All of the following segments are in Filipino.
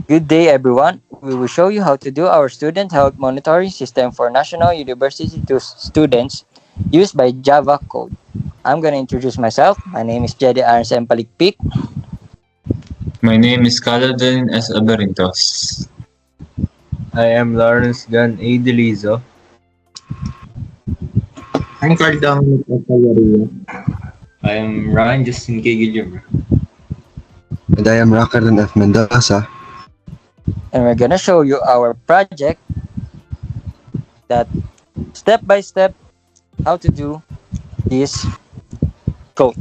Good day, everyone. We will show you how to do our student health monitoring system for national university students used by Java code. I'm going to introduce myself. My name is Gedde Ahrenz and Palicpic. My name is Kahlev Abarintos. I am Lorenz Delizo. I'm Carl Dominic of Fallaria. I am Ryan Justin K. Guillemer. And I am Raqui Ren Mendoza. And we're going to show you our project that step by step how to do this code.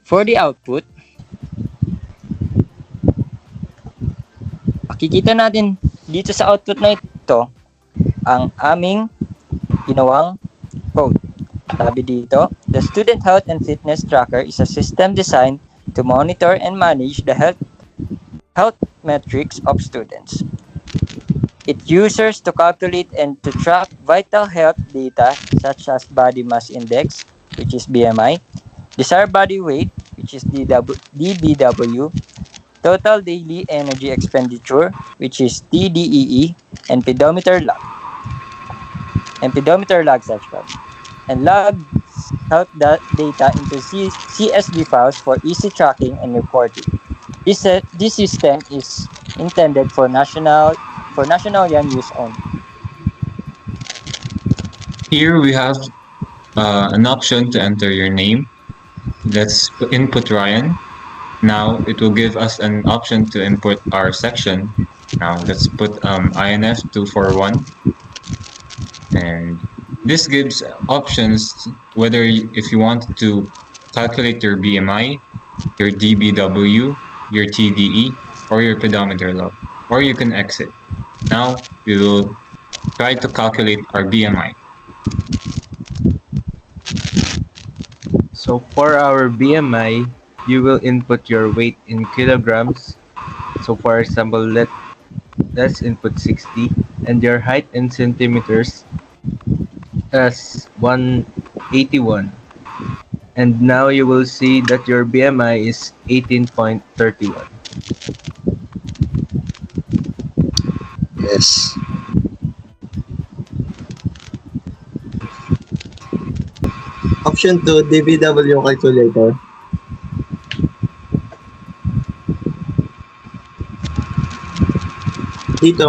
For the output, makikita natin dito sa output na ito ang aming ginawang code. Sabi dito, the Student Health and Fitness Tracker is a system designed to monitor and manage the health metrics of students. It uses to calculate and to track vital health data such as body mass index, which is BMI, desired body weight, which is DBW, total daily energy expenditure, which is TDEE, and pedometer lag. And logs health data into CSV files for easy tracking and reporting. This system is intended for national yan use only. Here we have an option to enter your name. Let's input Ryan. Now it will give us an option to input our section. Now let's put INF 241. And this gives options whether if you want to calculate your BMI, your DBW, your TDE, or your pedometer log, or you can exit. Now we will try to calculate our BMI. So for our BMI, you will input your weight in kilograms. So for example, let's input 60, and your height in centimeters as 181. And now you will see that your BMI is 18.31. Yes. Option 2, DBW calculator. Dito,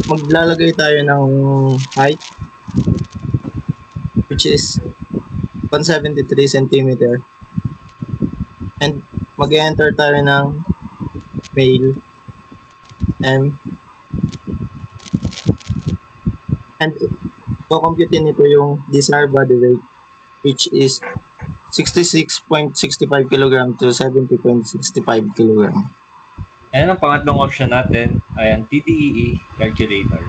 maglalagay tayo ng height, which is 173 centimeter. And mag-enter tayo ng male, M. And kukumputin nito yung desired body weight, which is 66.65 kg to 70.65 kg. And ang pangatlong option natin ay ang TDEE calculator.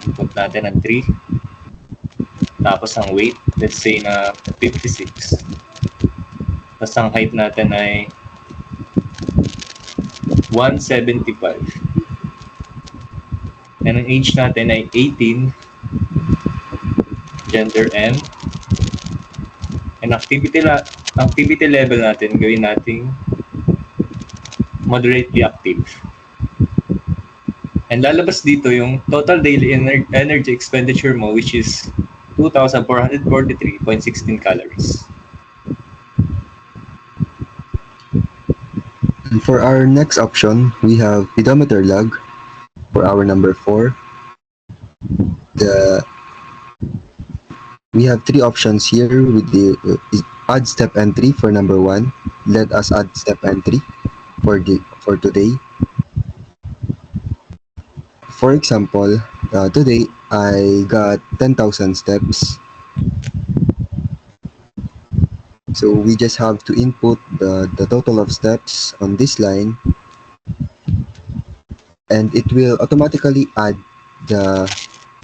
Input natin ang 3. Tapos ang weight, let's say na 56. Tapos ang height natin ay 175. And ang age natin ay 18. Gender M. And activity level natin, gawin nating moderately active. And lalabas dito yung total daily energy expenditure mo, which is 2,443.16 calories. And for our next option, we have pedometer log for our number 4. We have 3 options here with the add step entry for number 1. Let us add step entry for today. For example, today I got 10,000 steps. So we just have to input the total of steps on this line, and it will automatically add the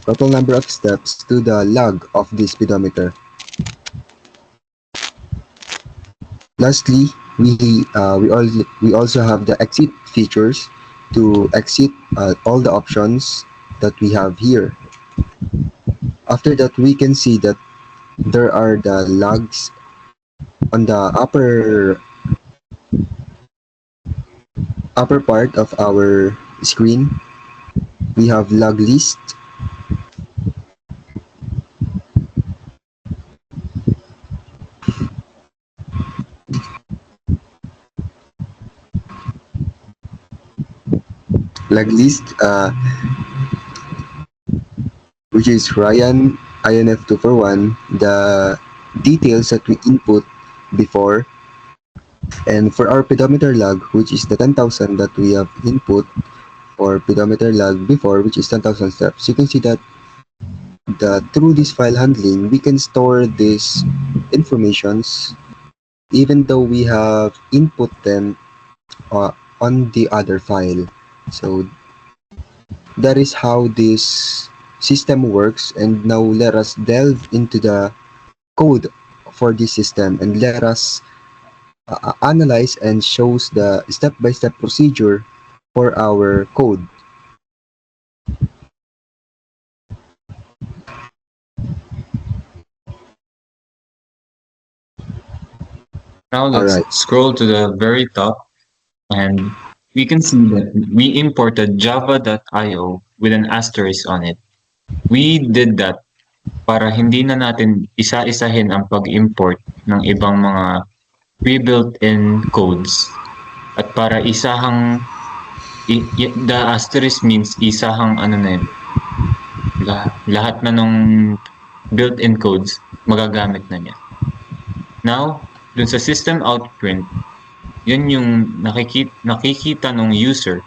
total number of steps to the log of this pedometer. Lastly, we also have the exit features to exit all the options that we have here. After that, we can see that there are the logs on the upper part of our screen. We have log list, log list, which is Ryan INF241, the details that we input before, and for our pedometer log, which is the 10,000 that we have input for pedometer log before, which is 10,000 steps. You can see that through this file handling, we can store these informations even though we have input them on the other file. So that is how this system works, and now let us delve into the code for this system and let us analyze and shows the step-by-step procedure for our code. Now let's Alright. scroll to the very top, and we can see that we imported java.io with an asterisk on it. We did that para hindi na natin isa-isahin ang pag-import ng ibang mga pre-built-in codes. At para isahang, the asterisk means isahang ano na yun, lahat na nung built-in codes magagamit na niya. Now, dun sa system outprint, yun yung nakikita ng user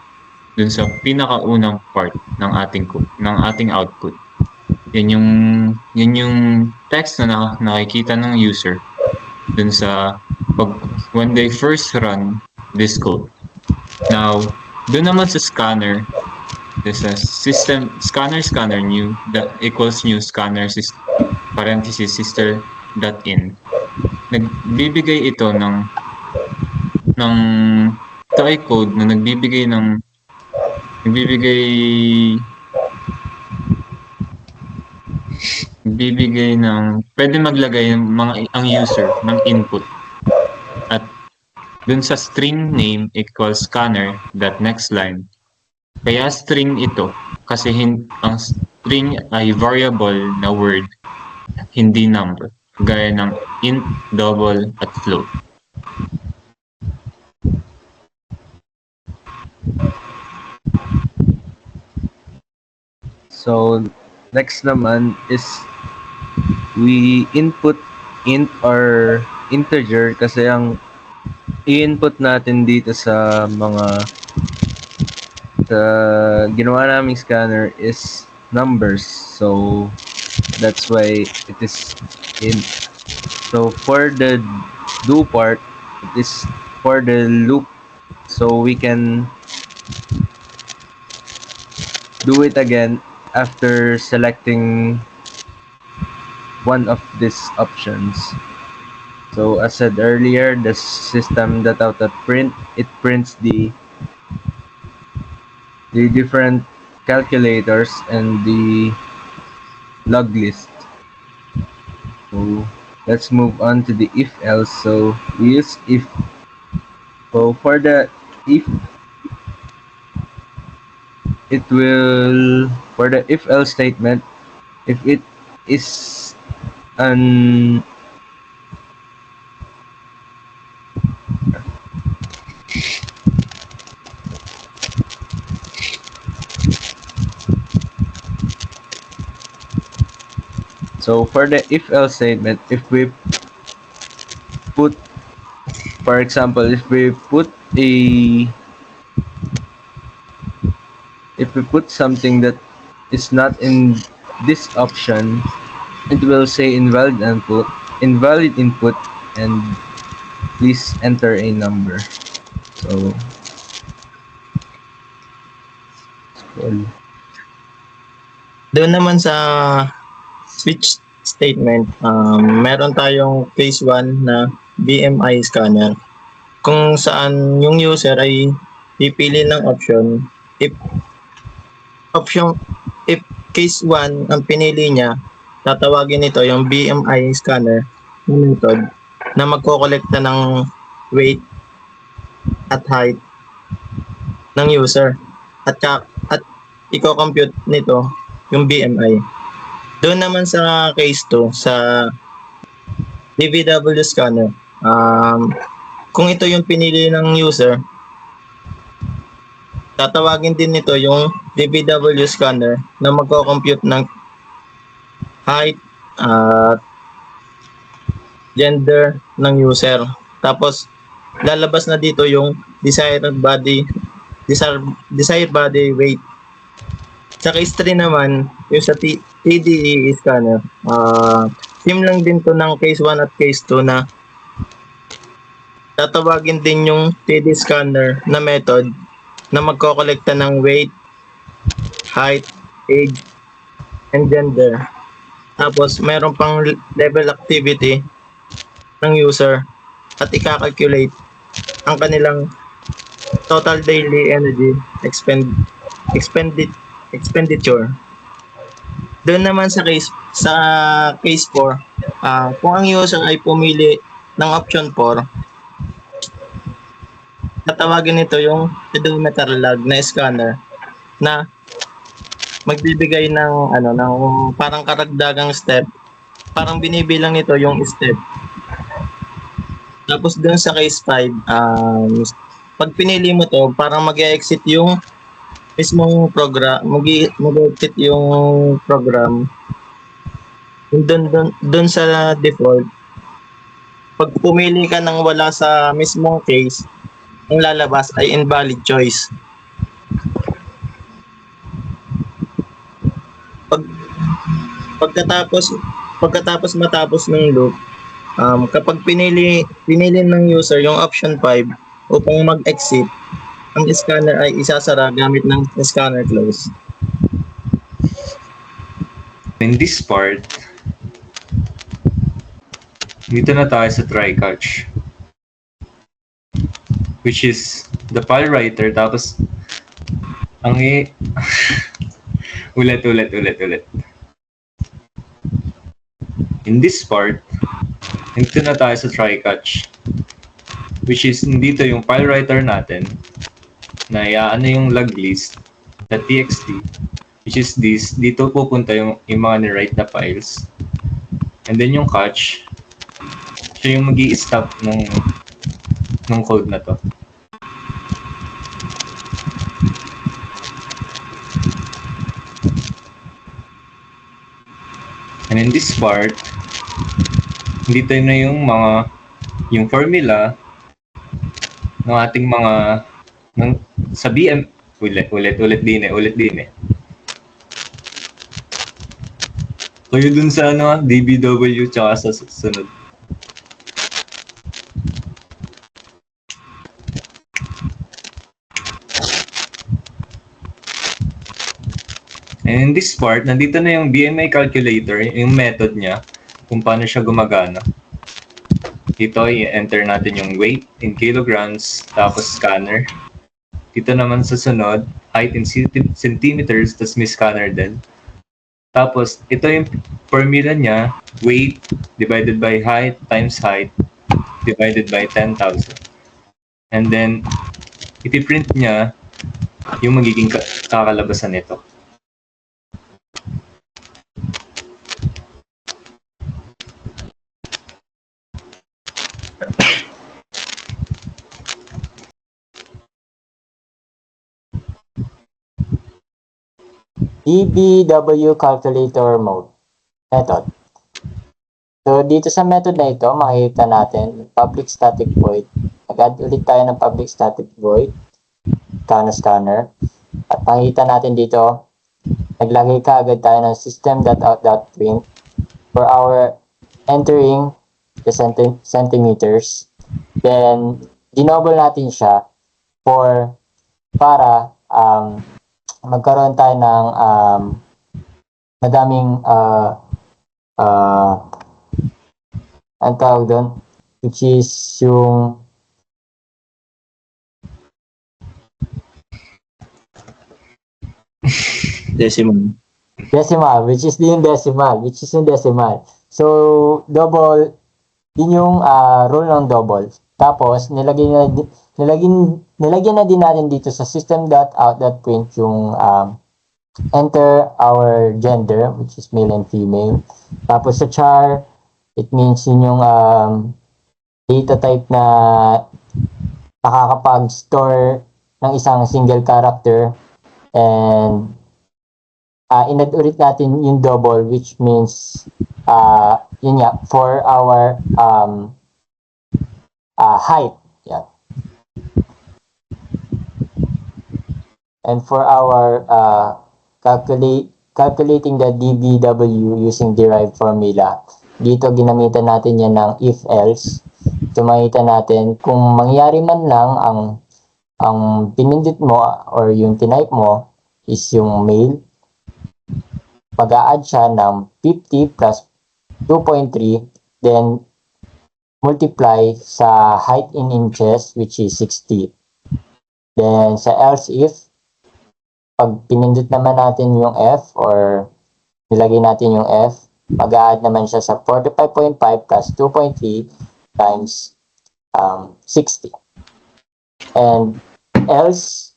dun sa pinakaunang part ng ating output. Yun yung text na nakikita ng user dun sa when they first run this code. Now, dun naman sa scanner, there's a system scanner new that equals new scanner parenthesis sister.in. Nagbibigay ito ng ito ay code na nagbibigay ng pwede maglagay ang user ng input, at dun sa string name equals scanner that next line. Kaya string ito kasi ang string ay variable na word, hindi number, gaya ng int, double, at float. So, next naman is we input int or integer kasi ang i-input natin dito sa ginawa naming scanner is numbers. So, that's why it is int. So, for the do part, it is for the loop. So, we can do it again after selecting one of these options. So as said earlier, the system.out.print, it prints the different calculators and the log list. So let's move on to the if else. So we use if. So for the if, it will, for the if else statement, if it is an so for the if else statement, if we put, for example, if we put something that is not in this option, it will say invalid input, and please enter a number. So scroll. Doon naman sa switch statement, meron tayong case 1 na BMI scanner kung saan yung user ay pipili ng option if case 1 ang pinili niya tatawagin nito yung BMI scanner na method na magkokolekta ng weight at height ng user at i-compute nito yung BMI. Doon naman sa case 2 sa DVW scanner, kung ito yung pinili ng user, tatawagin din nito yung DVW scanner na magko-compute ng height at gender ng user. Tapos lalabas na dito yung desired body weight. Sa case 3 naman, yung sa TDE scanner, same lang din to ng case 1 at case 2 na tatawagin din yung TD scanner na method na magkokolekta ng weight, height, age, and gender. Tapos meron pang level activity ng user at i-calculate ang kanilang total daily energy expenditure. Doon naman sa case 4, kung ang user ay pumili ng option 4, tatawagin nito yung pedometer log na scanner na magbibigay ng ng parang karagdagang step. Parang binibilang nito yung step. Tapos doon sa case 5, pag pinili mo to, parang mag-exit yung mismong program, mag-exit yung program. Doon sa default, pag pumili ka ng wala sa mismong case, ang lalabas ay invalid choice. Pagkatapos matapos ng loop, kapag pinili ng user yung option 5 upang mag-exit, ang scanner ay isasara gamit ng scanner close. In this part, dito na tayo sa try catch, which is the file writer, tapos ang ulit. In this part, dito na tayo sa try catch, which is dito yung file writer natin na iaano yung log list .txt, which is this. Dito pupunta yung mga ni-write na files, and then yung catch, siya yung mag-i-stop ng code na to. And in this part, dito na yung formula ng ating mga sa BM ulit din eh. Kayo dun sa DBW tsaka sa sunod. And in this part, nandito na yung BMI calculator, yung method niya, kung paano siya gumagana. Dito, i-enter natin yung weight in kilograms, tapos scanner. Dito naman sa sunod, height in centimeters, tapos may scanner din. Tapos, ito yung formula niya, weight divided by height times height divided by 10,000. And then, ipiprint niya yung magiging kakalabasan nito. DBW calculator method. So, dito sa method na ito, makikita natin public static void. Agad ulit tayo ng public static void scanner. At makikita natin dito, naglagay ka agad tayo ng system.out.print for our entering the centimeters. Then, dinoble natin siya para magkaroon tayo ng madaming ang tawag doon, which is yung Decimal. Decimal, which is yung decimal. So, double, yun yung rule ng double. Tapos, nilagyan na din natin dito sa system.out.print yung enter our gender, which is male and female. Tapos sa char, it means yun yung data type na nakakapag-store ng isang single character, and inad ulit natin yung double, which means yun nga, for our height. Yeah. And for our calculating the dBW using derived formula, dito ginamitan natin yan ng if-else. Tumakita natin kung mangyari man lang ang pinindot mo or yung tinype mo is yung male, pag-a-add siya ng 50 plus 2.3, then multiply sa height in inches, which is 60. Then sa else if, pag pinindot naman natin yung F or nilagay natin yung F, mag-a-add naman siya sa 45.5 plus 2.3 times 60. And else,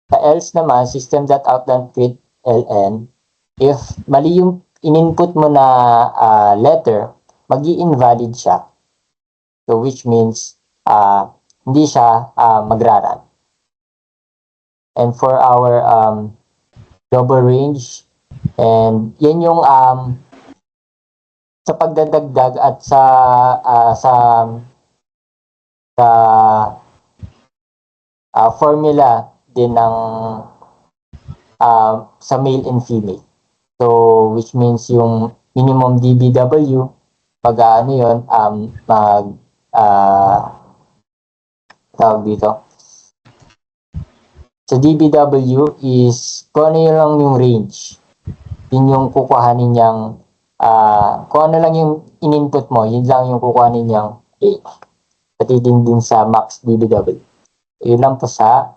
sa else naman, system.out.print ln, if mali yung in-input mo na letter, mag-i-invalid siya. So which means hindi siya magra-run. And for our double range, and yan yung sa pagdadagdag at sa formula din ng sa male and female. So which means yung minimum dBW, pag ano yun, tawag dito. Sa dBW is kung ano yun lang yung range. Yun yung kukuhanin niyang kung ano lang yung in-input mo, yun lang yung kukuhanin niyang range. Pati din sa max dBW. Yun lang po sa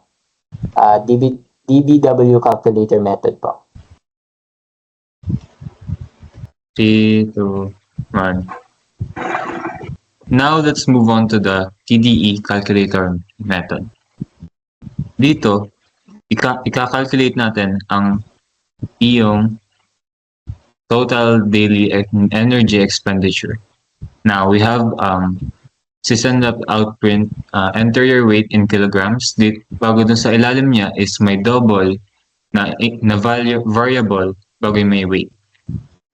dBW calculator method po. 3, 2, 1. Now let's move on to the TDE calculator method. Dito, ika-calculate natin ang iyong total daily energy expenditure. Now we have system.out.print enter your weight in kilograms. Bago dun sa ilalim niya is may double na variable bago may weight.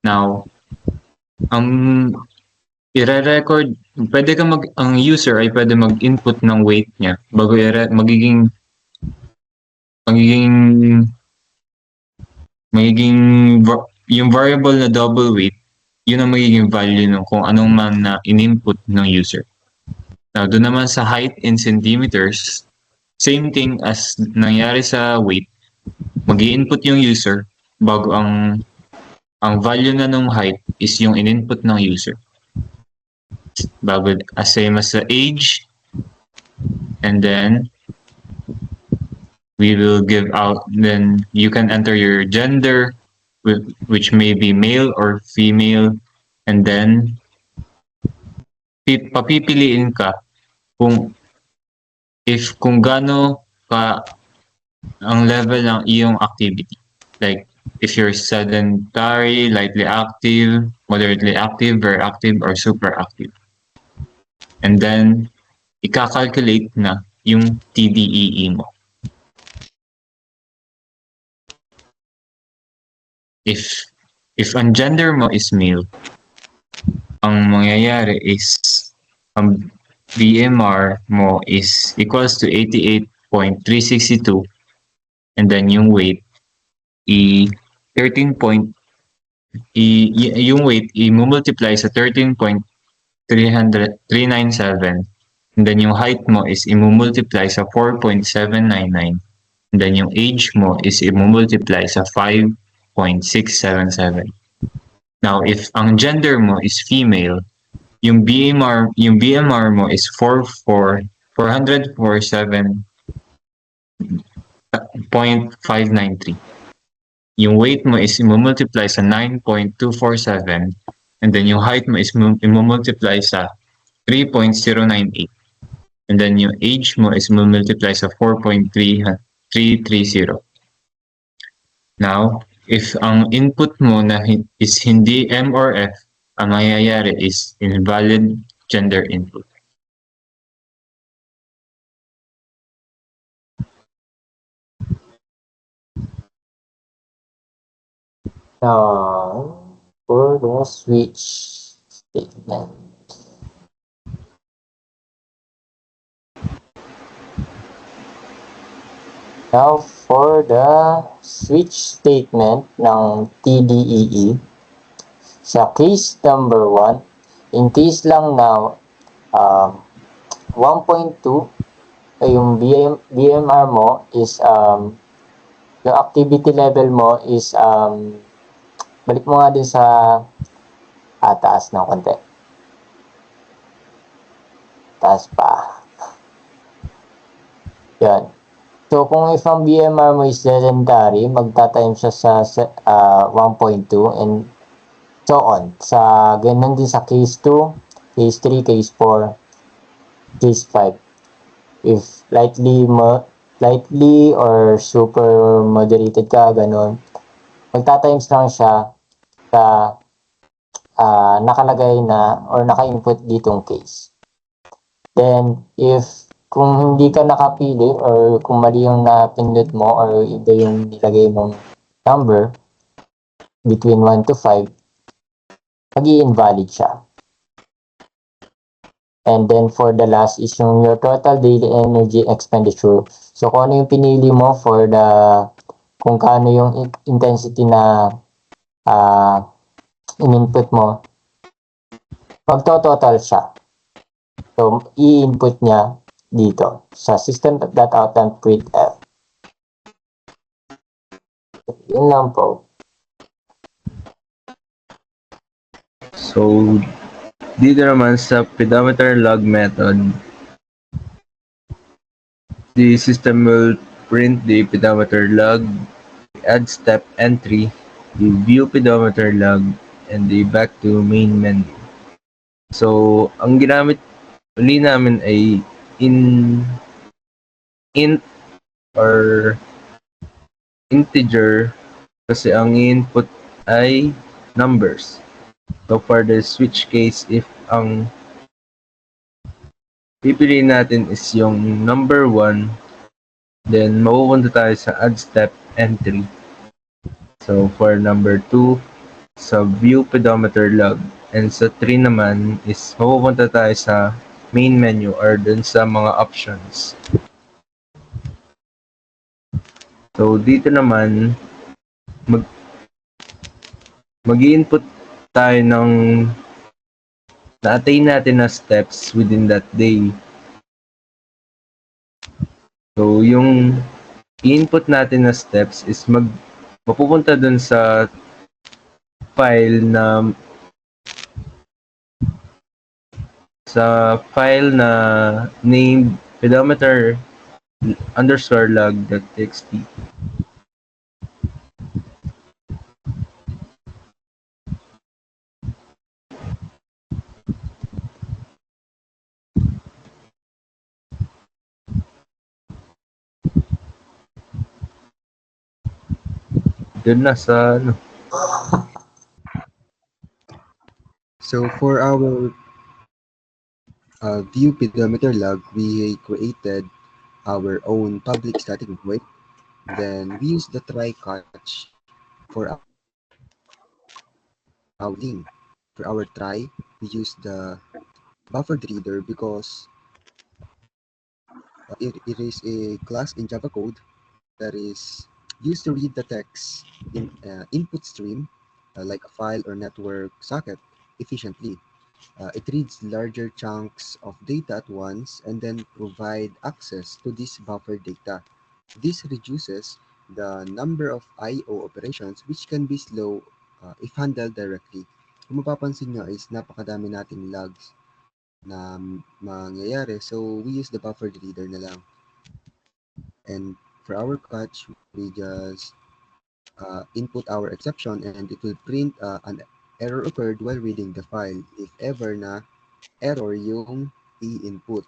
Now, i-record, ang user ay pwede mag-input ng weight niya bago magiging yung variable na double weight, yun ang magiging value ng kung anong man na in-input ng user. Now, doon naman sa height in centimeters, same thing as nangyari sa weight. Mag-i-input yung user bago ang value na ng height is yung in-input ng user. Bago, same as sa age, and then we will give out, then you can enter your gender, which may be male or female, and then papipiliin ka kung gaano ka ang level ng iyong activity. Like, if you're sedentary, lightly active, moderately active, very active, or super active. And then, ika-calculate na yung TDEE mo. If ang gender mo is male, ang mangyayari is ang BMR mo is equals to 88.362, and then yung weight yung weight i-multiply sa 13.397, and then yung height mo is i-multiply sa 4.799, and then yung age mo is i-multiply sa 5.677. Now, if ang gender mo is female, yung BMR mo is 447.593. yung weight mo is i-multiply sa 9.247 and then yung height mo is i-multiply sa 3.098 and then yung age mo is i-multiply sa 4.330. Now, if ang input mo na is hindi M or F, ang mangyayari is invalid gender input. Now, for the switch statement. Now, for the switch statement ng TDEE, sa case number 1, in case lang na 1.2, yung BMR mo is, yung activity level mo is, balik mo nga din sa taas ng konti. Taas pa. Yan. So, kung if ang BMR mo is legendary, magta-time siya sa 1.2 and so on. Sa ganun din sa case 2, case 3, case 4, case 5. If lightly or super moderated ka, ganun, magta-times lang siya sa nakalagay na or naka-input ditong case. Then, if kung hindi ka nakapili or kung mali yung napindot mo or iba yung nilagay mong number between 1 to 5, mag-i-invalid siya. And then for the last is yung your total daily energy expenditure. So kung ano yung pinili mo for the kung kaano yung intensity na in-input mo, magto-total siya. So i-input niya dito sa system.out.printf. Yun lang po. So, dito naman sa pedometer log method, the system will print the pedometer log, add step entry, the view pedometer log, and the back to main menu. So, ang ginamit uli namin ay int or integer kasi ang input ay numbers. So, for the switch case, if ang pipiliin natin is yung number 1, then mapupunta tayo sa add step entry. So, for number 2, sa view pedometer log. And sa 3 naman is mapupunta tayo sa main menu or dun sa mga options. So, dito naman, mag-i-input tayo ng na-attain natin na steps within that day. So, yung i-input natin na steps is mapupunta dun sa file na named pedometer underscore log.txt. Doon na sa So for our view pedometer log, we created our own public static void. Then we use the try catch for our link. For our try, we use the buffered reader because it is a class in Java code that is used to read the text in input stream like a file or network socket efficiently. It reads larger chunks of data at once and then provide access to this buffer data. This reduces the number of I/O operations which can be slow if handled directly. Kung mapapansin nyo is napakadami nating logs na mangyayari. So we use the buffered reader na lang. And for our catch, we just input our exception and it will print an error occurred while reading the file if ever na error yung i-input.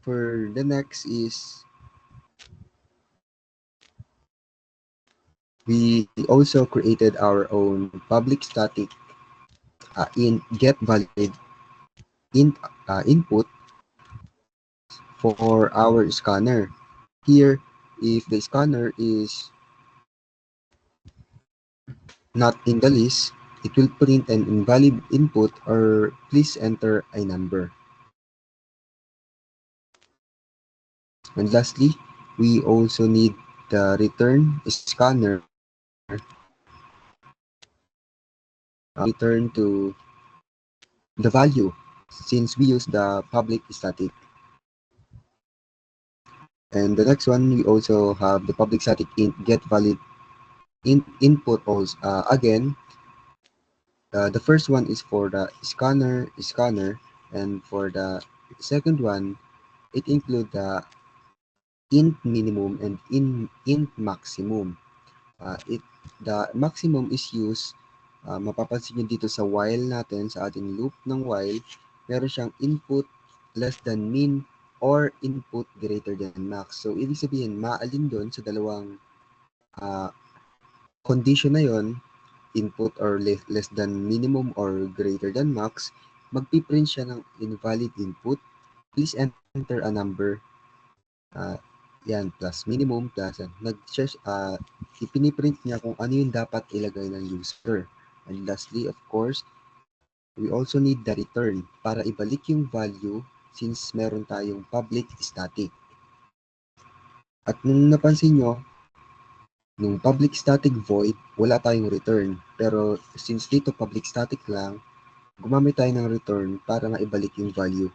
For the next is we also created our own public static in get valid input for our scanner. Here, if the scanner is not in the list, it will print an invalid input or please enter a number. And lastly, we also need the return scanner return to the value since we use the public static. And the next one, we also have the public static int get valid input also. Again, the first one is for the scanner, and for the second one, it include the int minimum and int maximum. The maximum is used, mapapansin nyo dito sa while natin, sa ating loop ng while, meron siyang input less than min or input greater than max. So, ibig sabihin, maalin doon sa dalawang condition na yon, input or less than minimum or greater than max, magpiprint siya ng invalid input. Please enter a number. Yan, plus minimum, plus ipiniprint niya kung ano yung dapat ilagay ng user. And lastly, of course, we also need the return para ibalik yung value since meron tayong public static. At nung napansin nyo, nung public static void, wala tayong return. Pero since dito public static lang, gumamit tayo ng return para maibalik yung value